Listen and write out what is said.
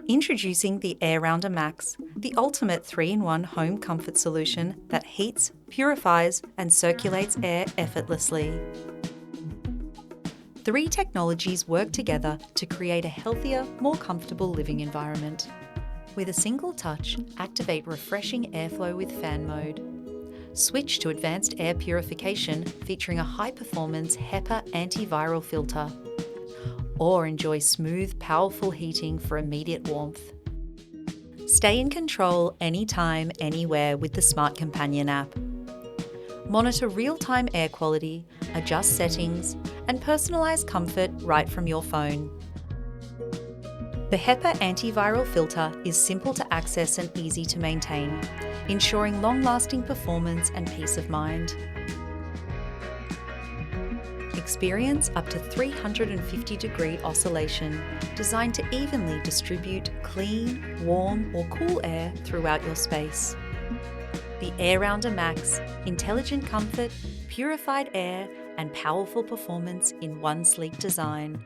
Introducing the AirRounder Max, the ultimate 3-in-1 home comfort solution that heats, purifies, and circulates air effortlessly. 3 technologies work together to create a healthier, more comfortable living environment. With a single touch, activate refreshing airflow with fan mode. Switch to advanced air purification featuring a high-performance HEPA antiviral filter. Or enjoy smooth, powerful heating for immediate warmth. Stay in control anytime, anywhere with the Smart Companion app. Monitor real-time air quality, adjust settings, and personalise comfort right from your phone. The HEPA antiviral filter is simple to access and easy to maintain, ensuring long-lasting performance and peace of mind. Experience up to 350-degree oscillation, designed to evenly distribute clean, warm or cool air throughout your space. The AirRounder Max, intelligent comfort, purified air and powerful performance in one sleek design.